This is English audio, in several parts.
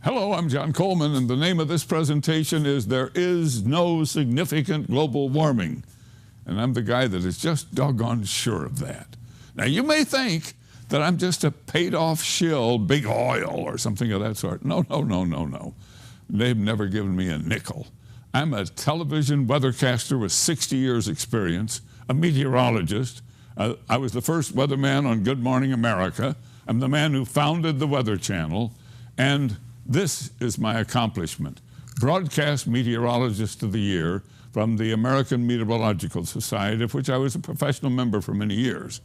Hello, I'm John Coleman, and the name of this presentation is There Is No Significant Global Warming. And I'm the guy that is just doggone sure of that. Now, you may think that I'm just a paid-off shill, big oil, or something of that sort. No. They've never given me a nickel. I'm a television weathercaster with 60 years' experience, a meteorologist. I was the first weatherman on Good Morning America. I'm the man who founded the Weather Channel, and this is my accomplishment. Broadcast Meteorologist of the Year from the American Meteorological Society, of which I was a professional member for many years.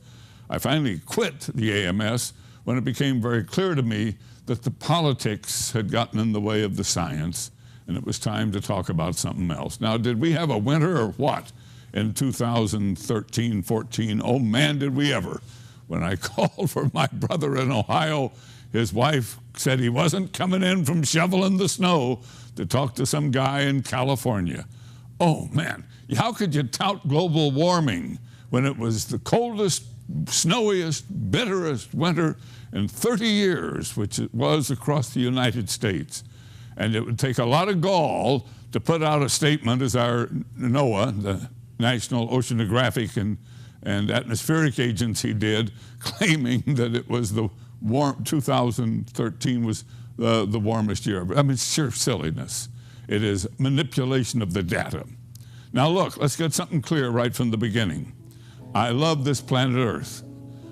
I finally quit the AMS when it became very clear to me that the politics had gotten in the way of the science, and it was time to talk about something else. Now, did we have a winter or what in 2013-14? Oh, man, did we ever. When I called for my brother in Ohio, his wife said he wasn't coming in from shoveling the snow to talk to some guy in California. Oh, man, how could you tout global warming when it was the coldest, snowiest, bitterest winter in 30 years, which it was across the United States? And it would take a lot of gall to put out a statement, as our NOAA, the National Oceanographic and Atmospheric Agency, did, claiming that it was 2013 was the warmest year. I mean, it's sheer silliness. It is manipulation of the data. Now look, let's get something clear right from the beginning. I love this planet Earth.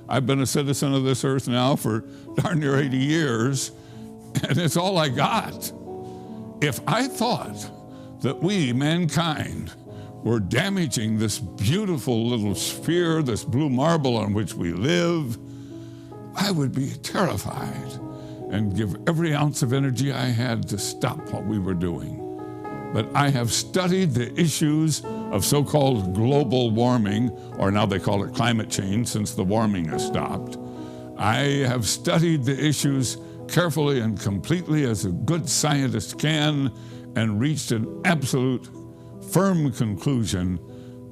I've been a citizen of this Earth now for darn near 80 years, and it's all I got. If I thought that we, mankind, were damaging this beautiful little sphere, this blue marble on which we live, I would be terrified and give every ounce of energy I had to stop what we were doing. But I have studied the issues of so-called global warming, or now they call it climate change since the warming has stopped. I have studied the issues carefully and completely as a good scientist can, and reached an absolute firm conclusion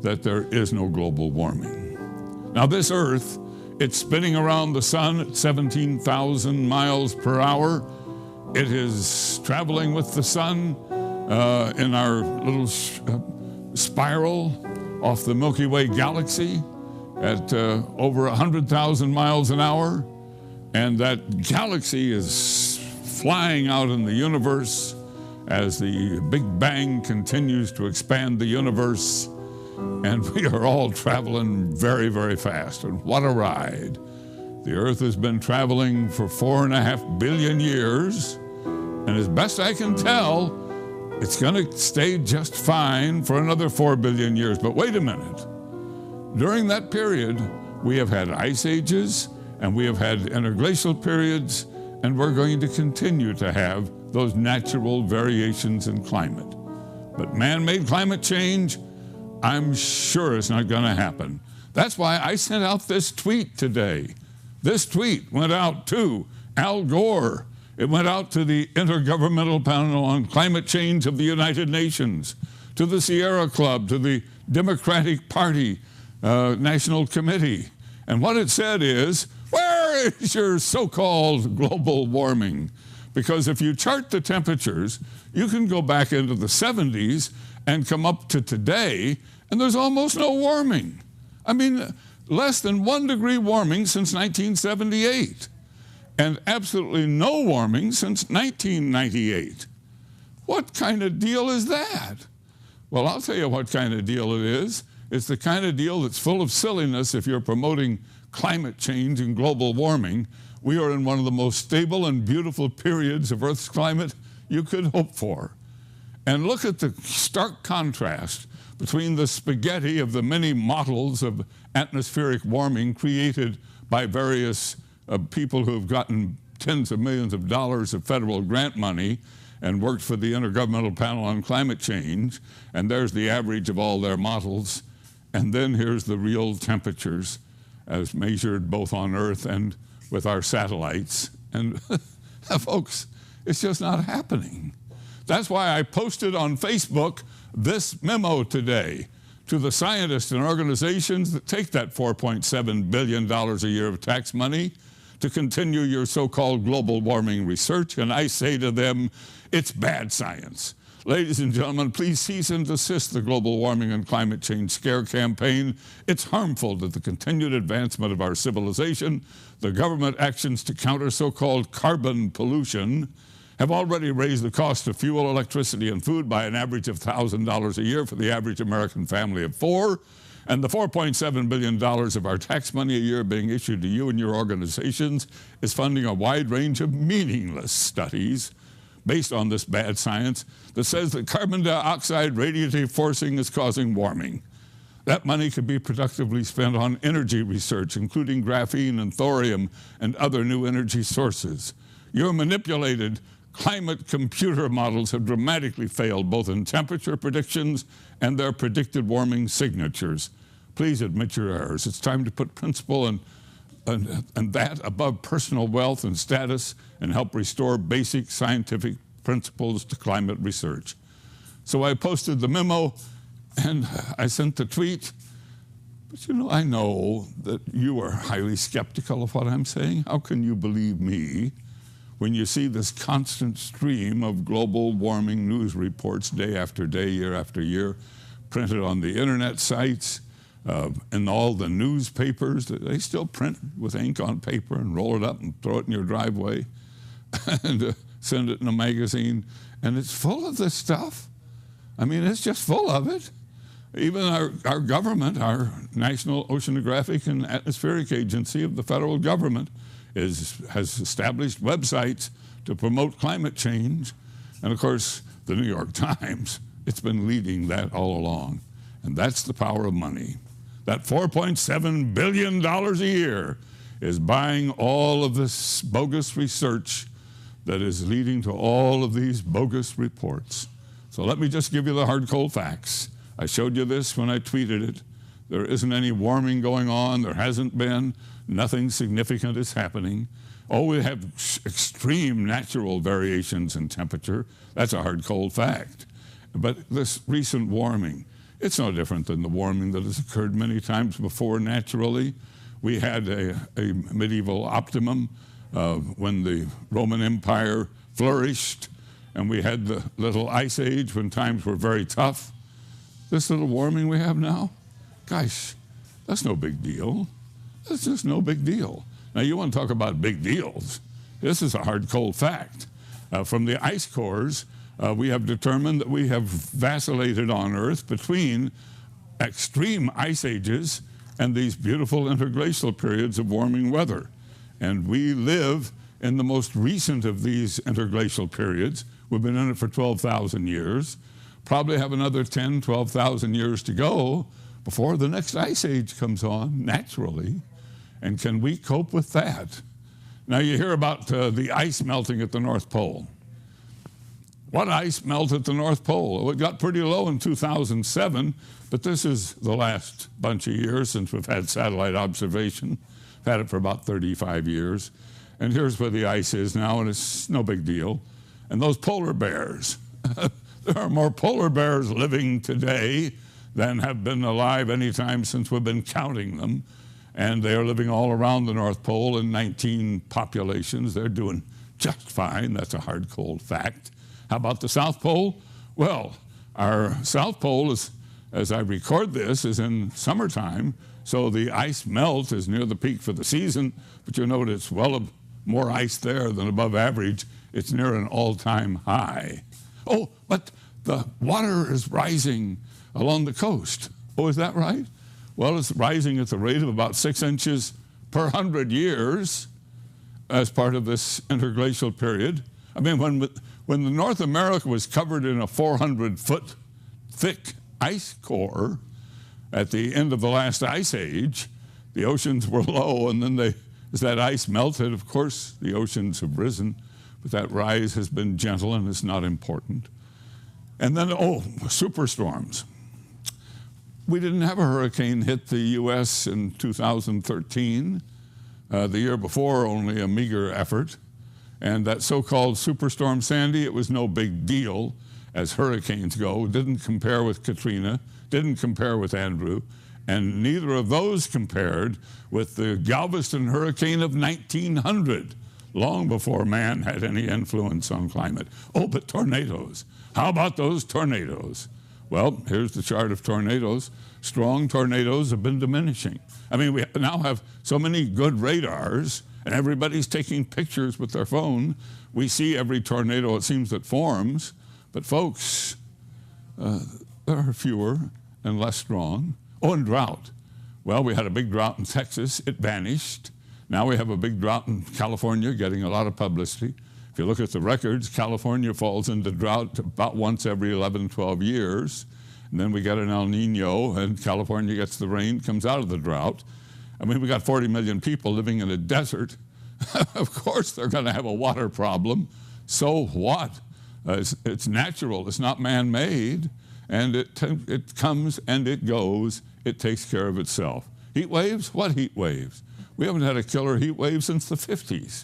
that there is no global warming. Now, this Earth, it's spinning around the sun at 17,000 miles per hour. It is traveling with the sun in our little spiral off the Milky Way galaxy at over 100,000 miles an hour. And that galaxy is flying out in the universe as the Big Bang continues to expand the universe. And we are all traveling very, very fast. And what a ride. The Earth has been traveling for 4.5 billion years. And as best I can tell, it's going to stay just fine for another 4 billion years. But wait a minute. During that period, we have had ice ages, and we have had interglacial periods, and we're going to continue to have those natural variations in climate. But man-made climate change, I'm sure it's not going to happen. That's why I sent out this tweet today. This tweet went out to Al Gore. It went out to the Intergovernmental Panel on Climate Change of the United Nations, to the Sierra Club, to the Democratic Party National Committee. And what it said is, where is your so-called global warming? Because if you chart the temperatures, you can go back into the 70s and come up to today, and there's almost no warming. I mean, less than 1 degree warming since 1978, and absolutely no warming since 1998. What kind of deal is that? Well, I'll tell you what kind of deal it is. It's the kind of deal that's full of silliness if you're promoting climate change and global warming. We are in one of the most stable and beautiful periods of Earth's climate you could hope for. And look at the stark contrast between the spaghetti of the many models of atmospheric warming created by various people who have gotten tens of millions of dollars of federal grant money and worked for the Intergovernmental Panel on Climate Change, and there's the average of all their models. And then here's the real temperatures as measured both on Earth and with our satellites. And folks, it's just not happening. That's why I posted on Facebook this memo today to the scientists and organizations that take that $4.7 billion a year of tax money to continue your so-called global warming research, and I say to them, it's bad science. Ladies and gentlemen, please cease and desist the global warming and climate change scare campaign. It's harmful to the continued advancement of our civilization. The government actions to counter so-called carbon pollution have already raised the cost of fuel, electricity, and food by an average of $1,000 a year for the average American family of four. And the $4.7 billion of our tax money a year being issued to you and your organizations is funding a wide range of meaningless studies based on this bad science that says that carbon dioxide radiative forcing is causing warming. That money could be productively spent on energy research, including graphene and thorium and other new energy sources. Your manipulated climate computer models have dramatically failed both in temperature predictions and their predicted warming signatures. Please admit your errors. It's time to put principle and that above personal wealth and status and help restore basic scientific principles to climate research. So I posted the memo and I sent the tweet. But you know, I know that you are highly skeptical of what I'm saying. How can you believe me when you see this constant stream of global warming news reports day after day, year after year, printed on the internet sites, and all the newspapers? They still print with ink on paper and roll it up and throw it in your driveway and send it in a magazine. And it's full of this stuff. I mean, it's just full of it. Even our government, our National Oceanographic and Atmospheric Agency of the federal government, has established websites to promote climate change. And of course, the New York Times, it's been leading that all along. And that's the power of money. That $4.7 billion a year is buying all of this bogus research that is leading to all of these bogus reports. So let me just give you the hard, cold facts. I showed you this when I tweeted it. There isn't any warming going on. There hasn't been. Nothing significant is happening. Oh, we have extreme natural variations in temperature. That's a hard, cold fact. But this recent warming, it's no different than the warming that has occurred many times before naturally. We had a medieval optimum when the Roman Empire flourished, and we had the little ice age when times were very tough. This little warming we have now, gosh, that's no big deal. That's just no big deal. Now, you want to talk about big deals. This is a hard, cold fact. From the ice cores, we have determined that we have vacillated on Earth between extreme ice ages and these beautiful interglacial periods of warming weather. And we live in the most recent of these interglacial periods. We've been in it for 12,000 years. Probably have another 10, 12,000 years to go before the next ice age comes on, naturally. And can we cope with that? Now, you hear about the ice melting at the North Pole. What ice melted at the North Pole? Well, it got pretty low in 2007, but this is the last bunch of years since we've had satellite observation. We've had it for about 35 years. And here's where the ice is now, and it's no big deal. And those polar bears, there are more polar bears living today than have been alive any time since we've been counting them. And they are living all around the North Pole in 19 populations. They're doing just fine. That's a hard, cold fact. How about the South Pole? Well, our South Pole, is, as I record this, is in summertime, so the ice melt is near the peak for the season, but you note it's well more ice there than above average. It's near an all-time high. Oh, but the water is rising along the coast. Oh, is that right? Well, it's rising at the rate of about 6 inches per 100 years as part of this interglacial period. I mean, when the North America was covered in a 400-foot thick ice core at the end of the last ice age, the oceans were low, and then as that ice melted, of course, the oceans have risen, but that rise has been gentle and it's not important. And then, superstorms. We didn't have a hurricane hit the U.S. in 2013. The year before, only a meager effort. And that so-called Superstorm Sandy, it was no big deal as hurricanes go. It didn't compare with Katrina, didn't compare with Andrew, And neither of those compared with the Galveston hurricane of 1900, long before man had any influence on climate. Oh, but tornadoes. How about those tornadoes? Well, here's the chart of tornadoes. Strong tornadoes have been diminishing. I mean, we now have so many good radars, and everybody's taking pictures with their phone. We see every tornado, it seems, that forms. But folks, there are fewer and less strong. Oh, and drought. Well, we had a big drought in Texas. It vanished. Now we have a big drought in California, getting a lot of publicity. If you look at the records, California falls into drought about once every 11, 12 years. And then we get an El Nino, and California gets the rain, comes out of the drought. I mean, we got 40 million people living in a desert. Of course they're going to have a water problem. So what? It's natural. It's not man-made. And it comes and it goes. It takes care of itself. Heat waves? What heat waves? We haven't had a killer heat wave since the 50s.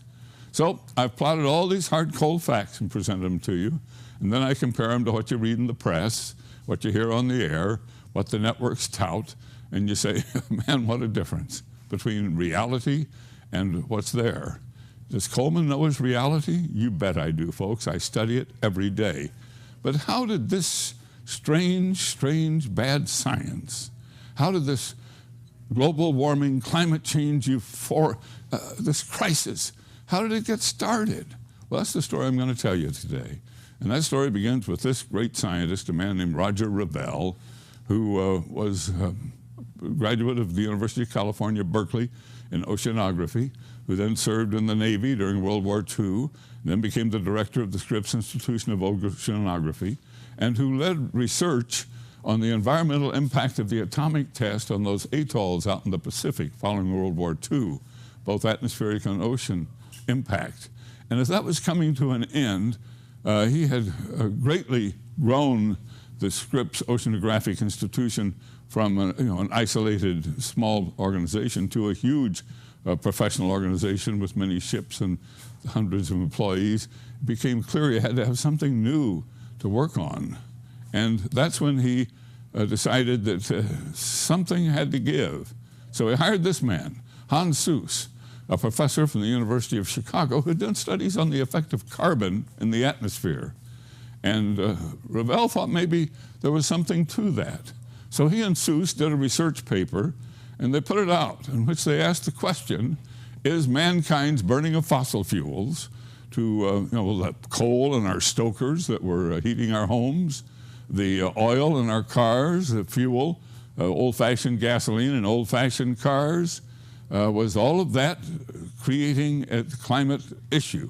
So I've plotted all these hard, cold facts and presented them to you. And then I compare them to what you read in the press, what you hear on the air, what the networks tout. And you say, man, what a difference between reality and what's there. Does Coleman know his reality? You bet I do, folks. I study it every day. But how did this strange, bad science, how did this global warming, climate change, this crisis, how did it get started? Well, that's the story I'm going to tell you today. And that story begins with this great scientist, a man named Roger Revelle, who was a graduate of the University of California, Berkeley, in oceanography, who then served in the Navy during World War II, then became the director of the Scripps Institution of Oceanography, and who led research on the environmental impact of the atomic test on those atolls out in the Pacific following World War II, both atmospheric and ocean impact. And as that was coming to an end, he had greatly grown the Scripps Oceanographic Institution from an isolated small organization to a huge professional organization with many ships and hundreds of employees. It became clear he had to have something new to work on. And that's when he decided that something had to give. So he hired this man, Hans Suess, a professor from the University of Chicago who had done studies on the effect of carbon in the atmosphere. And Revelle thought maybe there was something to that. So he and Suess did a research paper, and they put it out, in which they asked the question, is mankind's burning of fossil fuels to the coal in our stokers that were heating our homes, the oil in our cars, the fuel, old-fashioned gasoline in old-fashioned cars, was all of that creating a climate issue?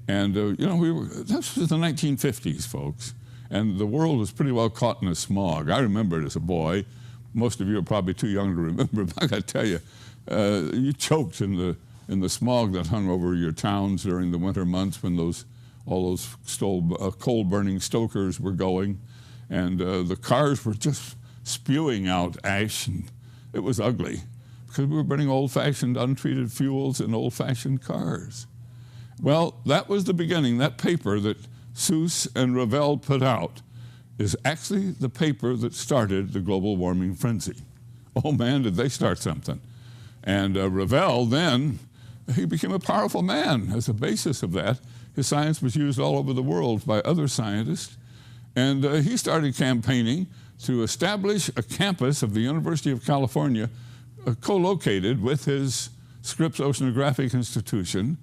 And this was the 1950s, folks, and the world was pretty well caught in a smog. I remember it as a boy. Most of you are probably too young to remember, but I got to tell you, you choked in the smog that hung over your towns during the winter months when all those coal-burning stokers were going, and the cars were just spewing out ash, and it was ugly because we were burning old-fashioned untreated fuels in old-fashioned cars. Well, that was the beginning. That paper that Suess and Revelle put out is actually the paper that started the global warming frenzy. Oh man, did they start something. And Revelle then, he became a powerful man as a basis of that. His science was used all over the world by other scientists. And he started campaigning to establish a campus of the University of California co-located with his Scripps Oceanographic Institution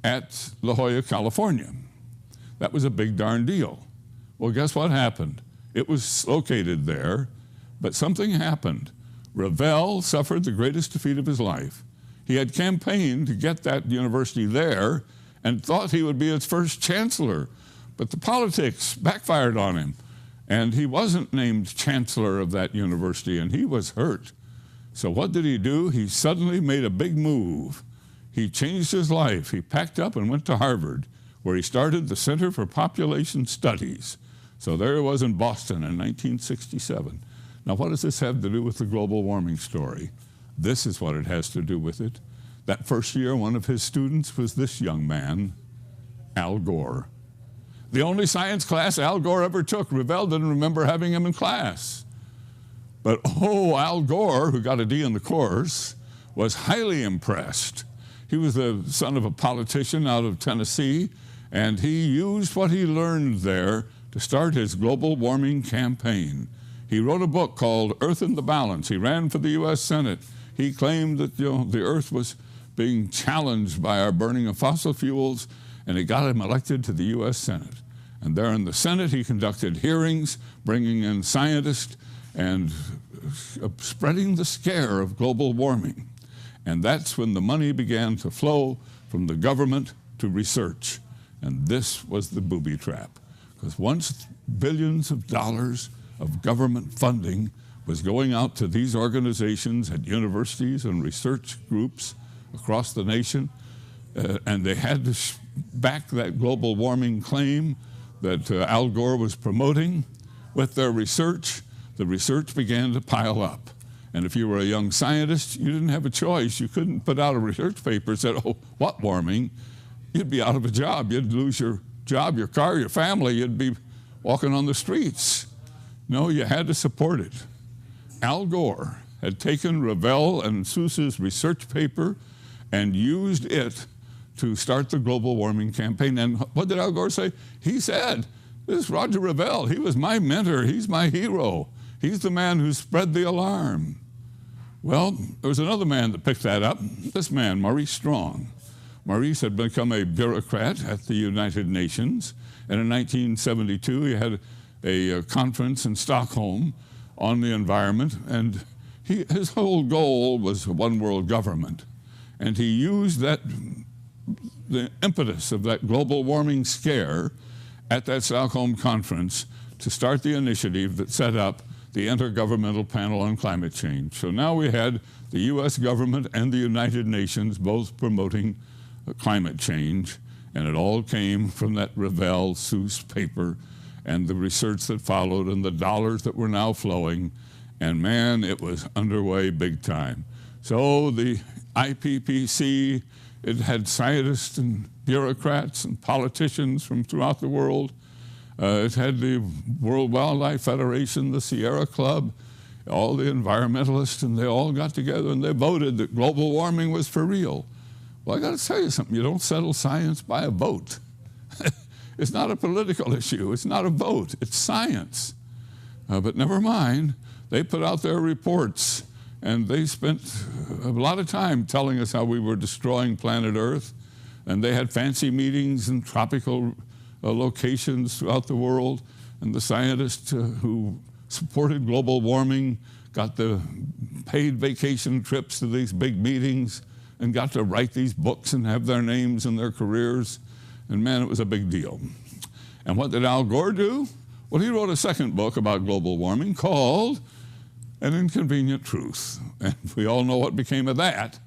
at La Jolla, California. That was a big darn deal. Well, guess what happened? It was located there, but something happened. Revelle suffered the greatest defeat of his life. He had campaigned to get that university there and thought he would be its first chancellor, but the politics backfired on him, and he wasn't named chancellor of that university, and he was hurt. So what did he do? He suddenly made a big move. He changed his life. He packed up and went to Harvard, where he started the Center for Population Studies. So there he was in Boston in 1967. Now, what does this have to do with the global warming story? This is what it has to do with it. That first year, one of his students was this young man, Al Gore. The only science class Al Gore ever took. Revelle didn't remember having him in class. But Al Gore, who got a D in the course, was highly impressed. He was the son of a politician out of Tennessee, and he used what he learned there to start his global warming campaign. He wrote a book called Earth in the Balance. He ran for the U.S. Senate. He claimed that the Earth was being challenged by our burning of fossil fuels, and it got him elected to the U.S. Senate. And there in the Senate, he conducted hearings, bringing in scientists and spreading the scare of global warming. And that's when the money began to flow from the government to research. And this was the booby trap. Because once billions of dollars of government funding was going out to these organizations at universities and research groups across the nation, and they had to back that global warming claim that Al Gore was promoting with their research, the research began to pile up. And if you were a young scientist, you didn't have a choice. You couldn't put out a research paper that said, oh, what warming? You'd be out of a job. You'd lose your job, your car, your family. You'd be walking on the streets. No, you had to support it. Al Gore had taken Revelle and Seuss's research paper and used it to start the global warming campaign. And what did Al Gore say? He said, this is Roger Revelle. He was my mentor. He's my hero. He's the man who spread the alarm. Well, there was another man that picked that up, this man, Maurice Strong. Maurice had become a bureaucrat at the United Nations, and in 1972 he had a conference in Stockholm on the environment, and his whole goal was one world government. And he used the impetus of that global warming scare at that Stockholm conference to start the initiative that set up the Intergovernmental Panel on Climate Change. So now we had the U.S. government and the United Nations both promoting climate change, and it all came from that Revelle Seuss paper and the research that followed and the dollars that were now flowing, and man, it was underway big time. So the IPCC, it had scientists and bureaucrats and politicians from throughout the world. It had the World Wildlife Federation, the Sierra Club, all the environmentalists, and they all got together and they voted that global warming was for real. Well, I got to tell you something. You don't settle science by a vote. It's not a political issue. It's not a vote. It's science. But never mind. They put out their reports, and they spent a lot of time telling us how we were destroying planet Earth. And they had fancy meetings in tropical locations throughout the world. And the scientists who supported global warming got the paid vacation trips to these big meetings and got to write these books and have their names and their careers. And man, it was a big deal. And what did Al Gore do? Well, he wrote a second book about global warming called An Inconvenient Truth. And we all know what became of that.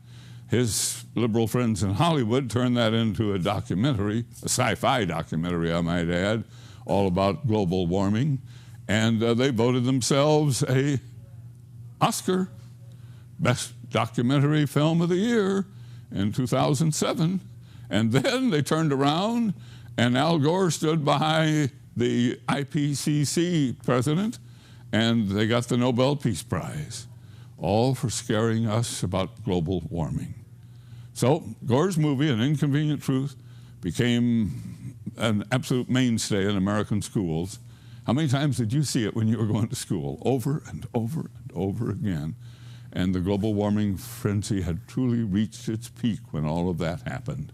His liberal friends in Hollywood turned that into a documentary, a sci-fi documentary, I might add, all about global warming. And they voted themselves an Oscar, Best Documentary Film of the Year in 2007. And then they turned around and Al Gore stood by the IPCC president and they got the Nobel Peace Prize, all for scaring us about global warming. So Gore's movie, An Inconvenient Truth, became an absolute mainstay in American schools. How many times did you see it when you were going to school? Over and over and over again. And the global warming frenzy had truly reached its peak when all of that happened.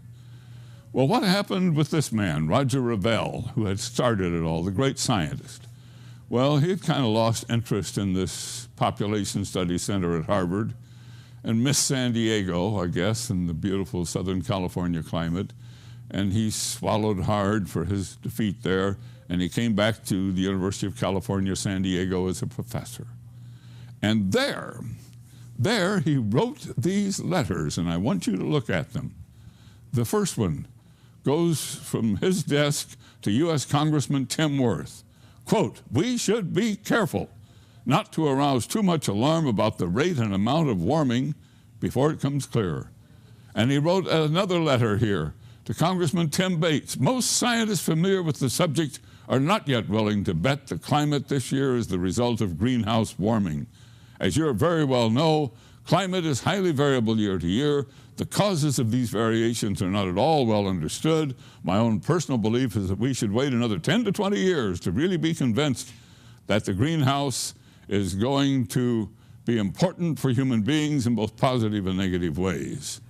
Well, what happened with this man, Roger Revelle, who had started it all, the great scientist? Well, he had kind of lost interest in this population study center at Harvard and missed San Diego, I guess, and the beautiful Southern California climate. And he swallowed hard for his defeat there, and he came back to the University of California, San Diego as a professor. And there he wrote these letters, and I want you to look at them. The first one goes from his desk to U.S. Congressman Tim Wirth. Quote, "We should be careful not to arouse too much alarm about the rate and amount of warming before it comes clearer." And he wrote another letter here to Congressman Tim Bates. "Most scientists familiar with the subject are not yet willing to bet the climate this year is the result of greenhouse warming. As you very well know, climate is highly variable year to year. The causes of these variations are not at all well understood. My own personal belief is that we should wait another 10 to 20 years to really be convinced that the greenhouse is going to be important for human beings in both positive and negative ways.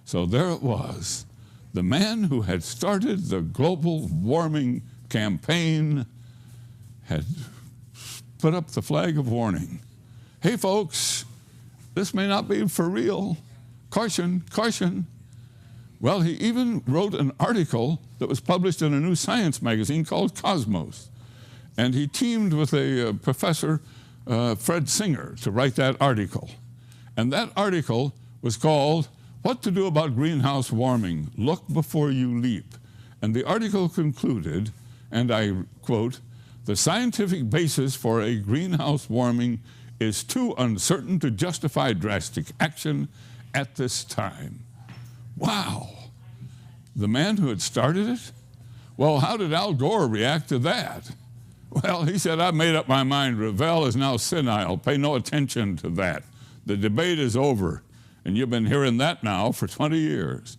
So there it was. The man who had started the global warming campaign had put up the flag of warning. Hey folks, this may not be for real. Caution, caution. Well, he even wrote an article that was published in a new science magazine called Cosmos. And he teamed with a professor, Fred Singer, to write that article. And that article was called What to Do About Greenhouse Warming, Look Before You Leap. And the article concluded, and I quote, "The scientific basis for a greenhouse warming is too uncertain to justify drastic action at this time." Wow. The man who had started it? Well, how did Al Gore react to that? Well, he said, "I've made up my mind. Revelle is now senile. Pay no attention to that. The debate is over." And you've been hearing that now for 20 years.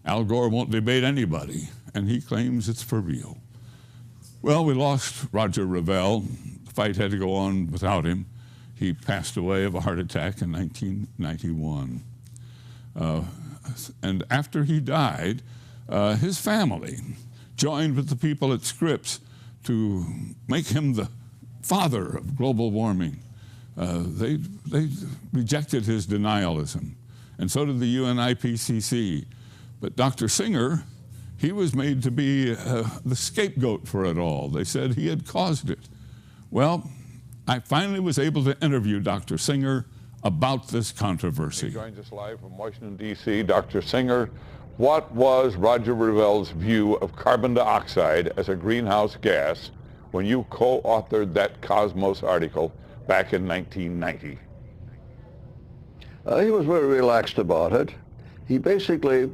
Al Gore won't debate anybody, and he claims it's for real. Well, we lost Roger Revelle. The fight had to go on without him. He passed away of a heart attack in 1991. And after he died, his family joined with the people at Scripps to make him the father of global warming. They rejected his denialism, and so did the UNIPCC. But Dr. Singer, he was made to be the scapegoat for it all. They said he had caused it. Well, I finally was able to interview Dr. Singer about this controversy. He joins us live from Washington, D.C. Dr. Singer, what was Roger Revelle's view of carbon dioxide as a greenhouse gas when you co-authored that Cosmos article back in 1990? He was very relaxed about it. He basically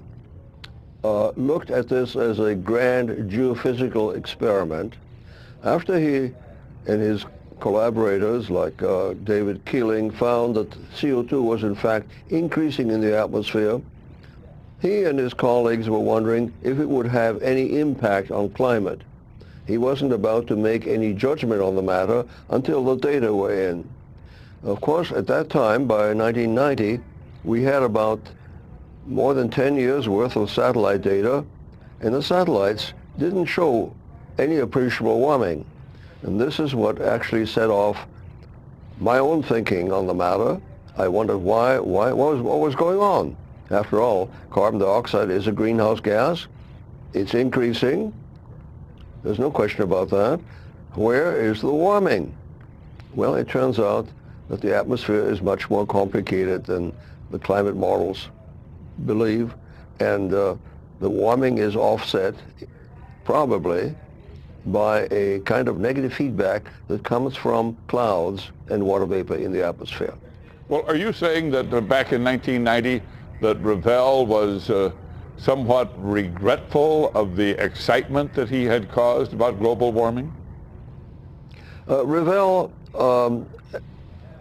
looked at this as a grand geophysical experiment. After he and his collaborators like David Keeling found that CO2 was in fact increasing in the atmosphere, he and his colleagues were wondering if it would have any impact on climate. He wasn't about to make any judgment on the matter until the data were in. Of course, at that time, by 1990, we had about more than 10 years worth of satellite data, and the satellites didn't show any appreciable warming. And this is what actually set off my own thinking on the matter. I wondered what was going on. After all, carbon dioxide is a greenhouse gas. It's increasing. There's no question about that. Where is the warming? Well, it turns out that the atmosphere is much more complicated than the climate models believe, and the warming is offset probably by a kind of negative feedback that comes from clouds and water vapor in the atmosphere. Well, are you saying that back in 1990 that Revelle was somewhat regretful of the excitement that he had caused about global warming? Revelle,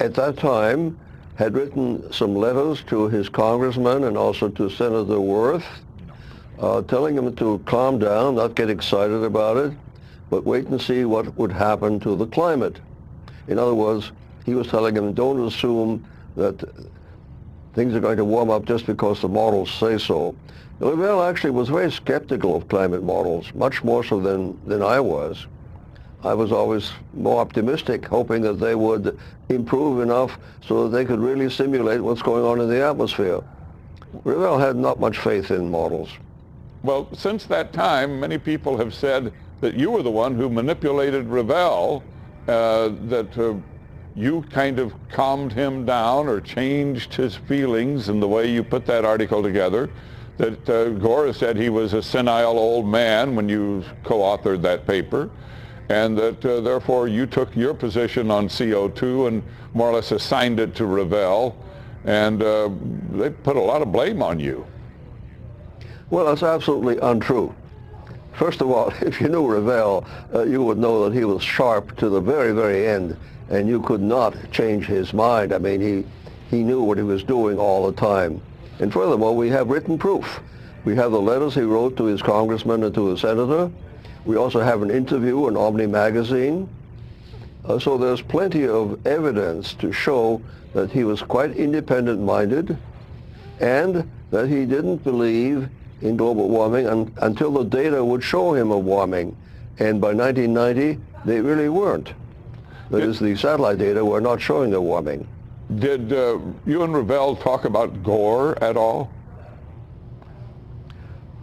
at that time, had written some letters to his congressman and also to Senator Worth, telling him to calm down, not get excited about it, but wait and see what would happen to the climate. In other words, he was telling him, don't assume that things are going to warm up just because the models say so. Revelle actually was very skeptical of climate models, much more so than I was. I was always more optimistic, hoping that they would improve enough so that they could really simulate what's going on in the atmosphere. Revelle had not much faith in models. Well, since that time, many people have said that you were the one who manipulated Revelle, that you kind of calmed him down or changed his feelings in the way you put that article together, that Gore said he was a senile old man when you co-authored that paper, and that therefore you took your position on CO2 and more or less assigned it to Revelle, and they put a lot of blame on you. Well, that's absolutely untrue. First of all, if you knew Revelle, you would know that he was sharp to the very, very end and you could not change his mind. I mean, he knew what he was doing all the time. And furthermore, we have written proof. We have the letters he wrote to his congressman and to his senator. We also have an interview in Omni magazine. So there's plenty of evidence to show that he was quite independent-minded and that he didn't believe in global warming until the data would show him a warming. And by 1990, they really weren't. That is, the satellite data were not showing a warming. Did you and Revelle talk about Gore at all?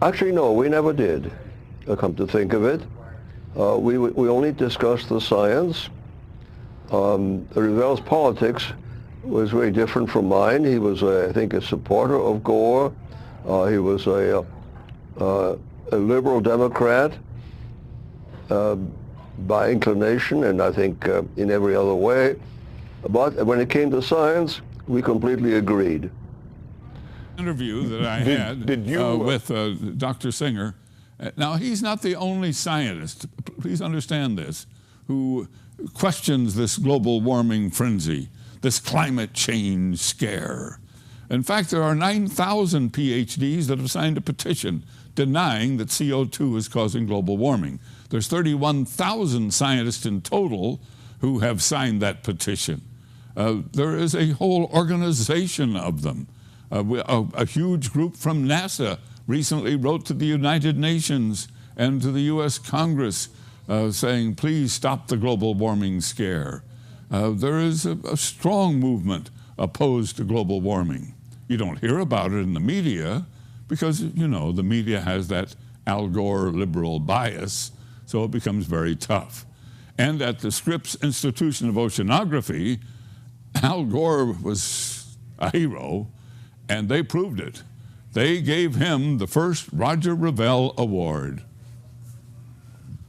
Actually, no, we never did, come to think of it. We only discussed the science. Revelle's politics was very different from mine. He was, I think, a supporter of Gore. He was a liberal Democrat by inclination, and I think in every other way. But when it came to science, we completely agreed. Interview that I had with Dr. Singer. Now, he's not the only scientist, please understand this, who questions this global warming frenzy, this climate change scare. In fact, there are 9,000 PhDs that have signed a petition denying that CO2 is causing global warming. There's 31,000 scientists in total who have signed that petition. There is a whole organization of them. A huge group from NASA recently wrote to the United Nations and to the U.S. Congress saying, please stop the global warming scare. There is a strong movement opposed to global warming. You don't hear about it in the media because, you know, the media has that Al Gore liberal bias, so it becomes very tough. And at the Scripps Institution of Oceanography, Al Gore was a hero, and they proved it. They gave him the first Roger Revelle Award.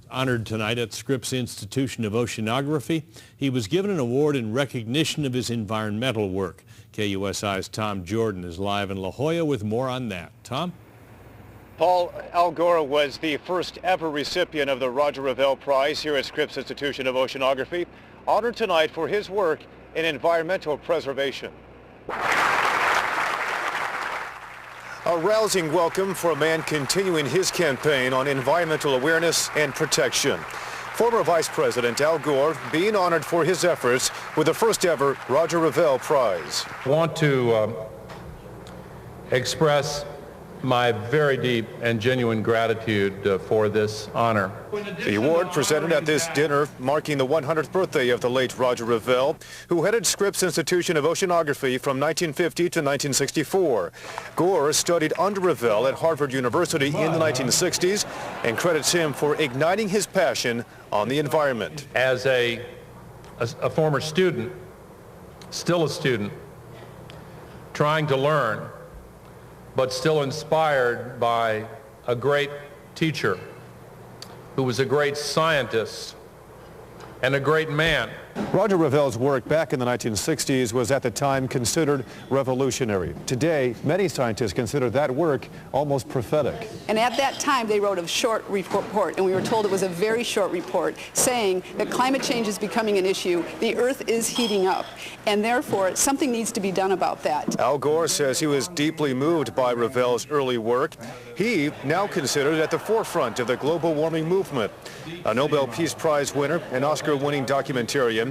Honored tonight at Scripps Institution of Oceanography. He was given an award in recognition of his environmental work. KUSI's Tom Jordan is live in La Jolla with more on that. Tom? Paul, Al Gore was the first ever recipient of the Roger Revelle Prize here at Scripps Institution of Oceanography, honored tonight for his work in environmental preservation. A rousing welcome for a man continuing his campaign on environmental awareness and protection. Former Vice President Al Gore being honored for his efforts with the first ever Roger Revelle Prize. I want to express my very deep and genuine gratitude for this honor. The award presented at this dinner marking the 100th birthday of the late Roger Revelle, who headed Scripps Institution of Oceanography from 1950 to 1964. Gore studied under Revelle at Harvard University in the 1960s and credits him for igniting his passion on the environment. As a former student, still a student, trying to learn, but still inspired by a great teacher who was a great scientist and a great man. Roger Revelle's work back in the 1960s was at the time considered revolutionary. Today, many scientists consider that work almost prophetic. And at that time, they wrote a short report, and we were told it was a very short report, saying that climate change is becoming an issue, the Earth is heating up, and therefore something needs to be done about that. Al Gore says he was deeply moved by Revelle's early work. He now considered at the forefront of the global warming movement. A Nobel Peace Prize winner, an Oscar-winning documentarian,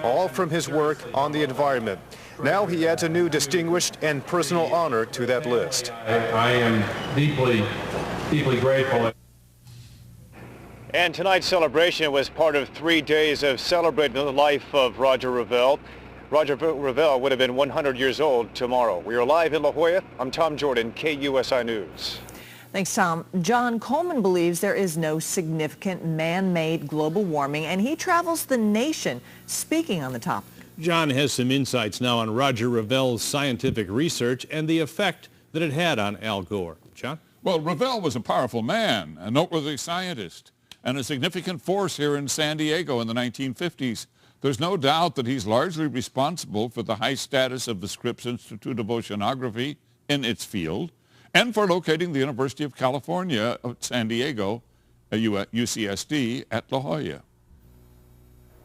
all from his work on the environment. Now he adds a new distinguished and personal honor to that list. I am deeply, deeply grateful. And tonight's celebration was part of 3 days of celebrating the life of Roger Revelle. Roger Revelle would have been 100 years old tomorrow. We are live in La Jolla. I'm Tom Jordan, KUSI News. Thanks, Tom. John Coleman believes there is no significant man-made global warming, and he travels the nation speaking on the topic. John has some insights now on Roger Revelle's scientific research and the effect that it had on Al Gore. John? Well, Revelle was a powerful man, a noteworthy scientist, and a significant force here in San Diego in the 1950s. There's no doubt that he's largely responsible for the high status of the Scripps Institute of Oceanography in its field, and for locating the University of California at San Diego, UCSD, at La Jolla.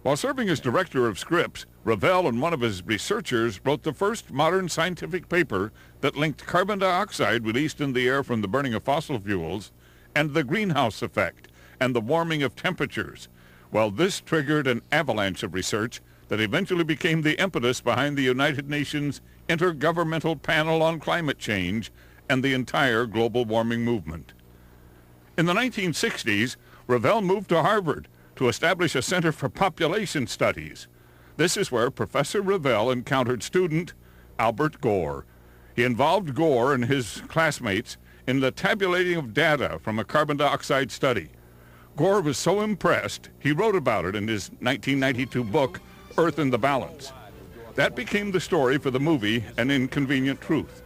While serving as director of Scripps, Revelle and one of his researchers wrote the first modern scientific paper that linked carbon dioxide released in the air from the burning of fossil fuels and the greenhouse effect and the warming of temperatures. Well, this triggered an avalanche of research that eventually became the impetus behind the United Nations Intergovernmental Panel on Climate Change and the entire global warming movement. In the 1960s, Revelle moved to Harvard to establish a Center for Population Studies. This is where Professor Revelle encountered student Albert Gore. He involved Gore and his classmates in the tabulating of data from a carbon dioxide study. Gore was so impressed, he wrote about it in his 1992 book, Earth in the Balance. That became the story for the movie An Inconvenient Truth,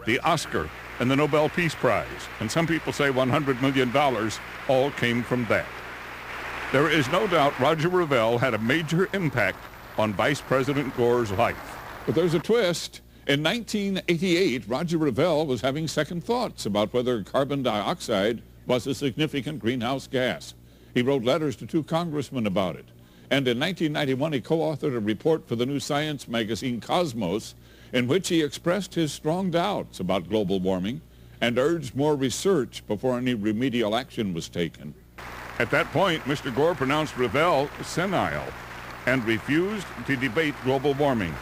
the Oscar and the Nobel Peace Prize, and some people say $100 million all came from that. There is no doubt Roger Revelle had a major impact on Vice President Gore's life. But there's a twist. In 1988, Roger Revelle was having second thoughts about whether carbon dioxide was a significant greenhouse gas. He wrote letters to 2 congressmen about it. And in 1991, he co-authored a report for the new science magazine Cosmos, in which he expressed his strong doubts about global warming and urged more research before any remedial action was taken. At that point, Mr. Gore pronounced Revelle senile and refused to debate global warming.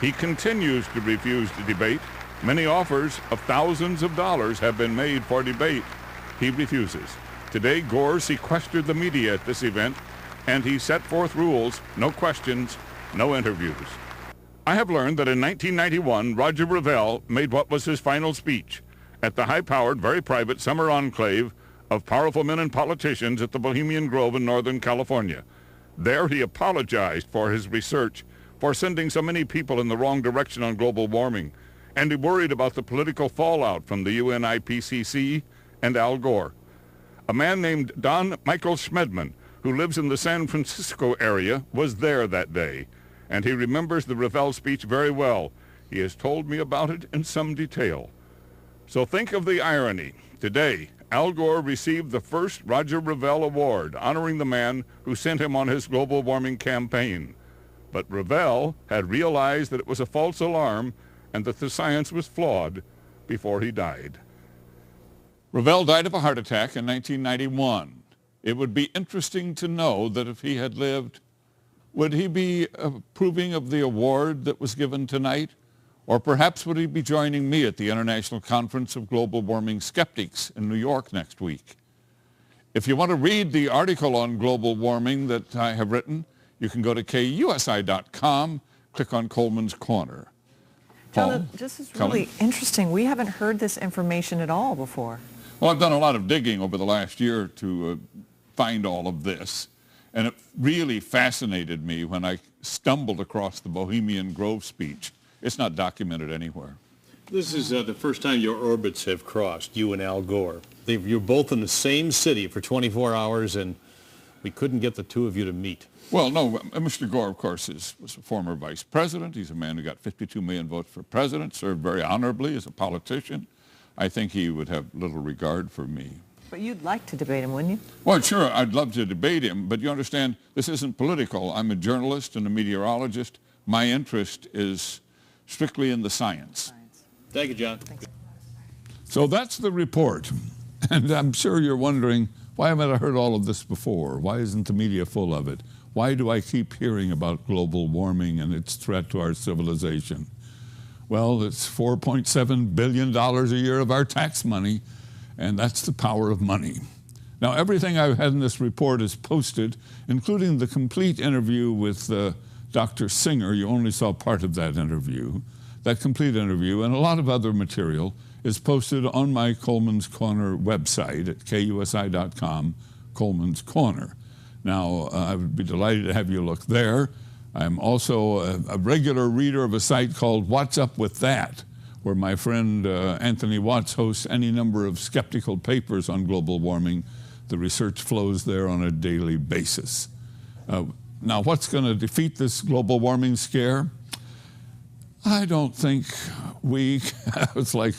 He continues to refuse to debate. Many offers of thousands of dollars have been made for debate. He refuses. Today, Gore sequestered the media at this event, and he set forth rules: no questions, no interviews. I have learned that in 1991, Roger Revelle made what was his final speech at the high-powered, very private summer enclave of powerful men and politicians at the Bohemian Grove in Northern California. There he apologized for his research, for sending so many people in the wrong direction on global warming, and he worried about the political fallout from the UN IPCC and Al Gore. A man named Don Michael Schmedman, who lives in the San Francisco area, was there that day, and he remembers the Revelle speech very well. He has told me about it in some detail. So think of the irony. Today, Al Gore received the first Roger Revelle Award, honoring the man who sent him on his global warming campaign. But Revelle had realized that it was a false alarm and that the science was flawed before he died. Revelle died of a heart attack in 1991. It would be interesting to know that if he had lived, would he be approving of the award that was given tonight? Or perhaps would he be joining me at the International Conference of Global Warming Skeptics in New York next week? If you want to read the article on global warming that I have written, you can go to KUSI.com, click on Coleman's Corner. John, this is really interesting. We haven't heard this information at all before. Well, I've done a lot of digging over the last year to find all of this, and it really fascinated me when I stumbled across the Bohemian Grove speech. It's not documented anywhere. This is the first time your orbits have crossed, you and Al Gore. You're both in the same city for 24 hours, and we couldn't get the two of you to meet. Well, no, Mr. Gore, of course, was a former vice president. He's a man who got 52 million votes for president, served very honorably as a politician. I think he would have little regard for me. But you'd like to debate him, wouldn't you? Well, sure, I'd love to debate him, but you understand, this isn't political. I'm a journalist and a meteorologist. My interest is strictly in the science. Thank you, John. So that's the report. And I'm sure you're wondering, why haven't I heard all of this before? Why isn't the media full of it? Why do I keep hearing about global warming and its threat to our civilization? Well, it's $4.7 billion a year of our tax money, and that's the power of money. Now, everything I've had in this report is posted, including the complete interview with Dr. Singer. You only saw part of that interview. That complete interview and a lot of other material is posted on my Coleman's Corner website at KUSI.com, Coleman's Corner. Now, I would be delighted to have you look there. I'm also a regular reader of a site called What's Up With That, where my friend Anthony Watts hosts any number of skeptical papers on global warming. The research flows there on a daily basis. Now, what's going to defeat this global warming scare? I don't think it's like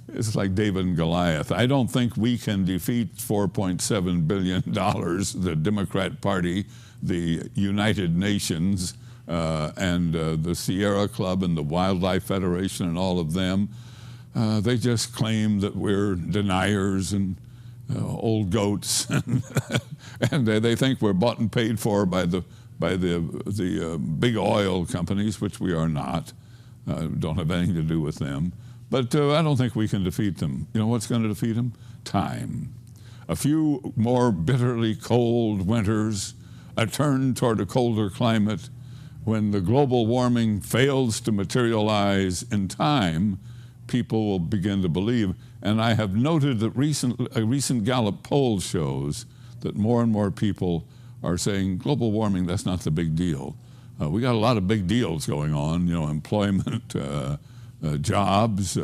it's like David and Goliath. I don't think we can defeat $4.7 billion, the Democrat Party, the United Nations, and the Sierra Club and the Wildlife Federation and all of them. They just claim that we're deniers and old goats, and they think we're bought and paid for by the big oil companies, which we are not. Don't have anything to do with them. But I don't think we can defeat them. You know what's going to defeat them? Time. A few more bitterly cold winters, a turn toward a colder climate. When the global warming fails to materialize in time, people will begin to believe. And I have noted that a recent Gallup poll shows that more and more people are saying global warming, that's not the big deal. We got a lot of big deals going on, you know, employment, jobs,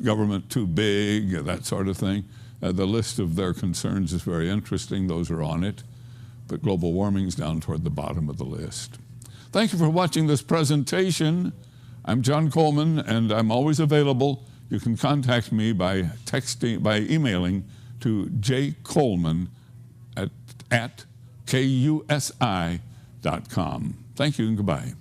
government too big, that sort of thing. The list of their concerns is very interesting. Those are on it. But global warming's down toward the bottom of the list. Thank you for watching this presentation. I'm John Coleman, and I'm always available. You can contact me by emailing to jcoleman@kusi.com. Thank you and goodbye.